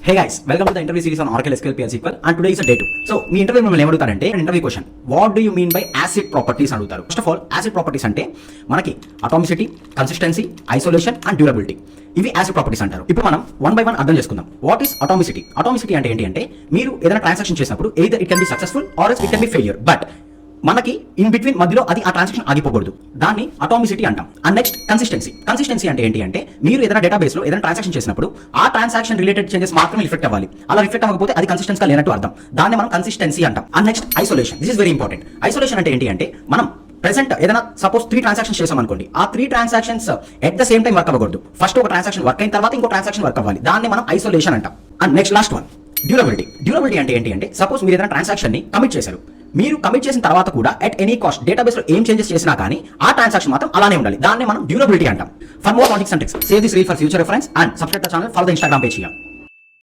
Hey guys, welcome to the interview series on Oracle SQL PL SQL and today is a day 2. So, మీ interview మిమ్మల్ని ఏమడుగుతారంటే interview question what do you mean by ACID properties అడుగుతారు. First of all ACID properties అంటే మనకి atomicity, consistency, isolation and durability ఇవి ACID properties అంటారు. ఇప్పుడు మనం వన్ బై వన్ అర్థం చేసుకుందాం. What is atomicity? అటామిసిటీ అంటే ఏంటి అంటే మీరు ఏదైనా ట్రాన్సాక్షన్ చేసినప్పుడు either it can be successful or it can be failure, but మనకి ఇన్ బిట్వీన్ మధ్యలో అది ఆ ట్రాన్సాక్షన్ ఆగిపోకూడదు. దాన్ని అటామిసిటీ అంటాం. అండ్ నెక్స్ట్ కన్సిస్టెన్సీ అంటే ఏంటి అంటే మీరు ఏదైనా డేటాబేస్ లో ఏదైనా ట్రాన్సాక్షన్ చేసినప్పుడు ఆ ట్రాన్సాక్షన్ రిలేటెడ్ చేంజెస్ మాత్రమే రిఫ్లెక్ట్ అవ్వాలి. అలా రిఫ్లెక్ట్ అవ్వకపోతే అది కన్సిస్టెన్స్ గా లేనట్టు అర్థం. దాన్ని మనం కన్సిస్టెన్సీ అంటాం. And next isolation. This is very important. Isolation అంటే ఏంటి అంటే మనం ప్రెసెంట్ ఏదైనా సపోజ్ 3 ట్రాన్సాక్షన్స్ చేసాం అనుకోండి, ఆ 3 transactions at the same time work అవ్వకూడదు. ఫస్ట్ ఒక ట్రాన్సాక్షన్ వర్క్ అయిన తర్వాత ఇంకో ట్రాన్సాక్షన్ వర్క్ అవ్వాలి. దాన్ని మనం ఐసోలేషన్ అంటాం. And next last one durability అంటే ఏంటి అంటే సపోజ్ మీరు ఏదైనా ట్రాన్సాక్షన్ ని కమిట్ చేశారు, మీరు కమిట్ చేసిన తర్వాత కూడా ఎట్ ఎనీ కాస్ట్ డేటాబేస్ లో ఏం చేంజెస్ చేసినా కానీ ఆ ట్రాన్సాక్షన్ మాత్రం అలానే ఉండాలి. దాన్ని మనం డ్యూరబిలిటీ అంటాం. For more logics and tricks, save this reel for future reference and subscribe the channel, follow the Instagram page here.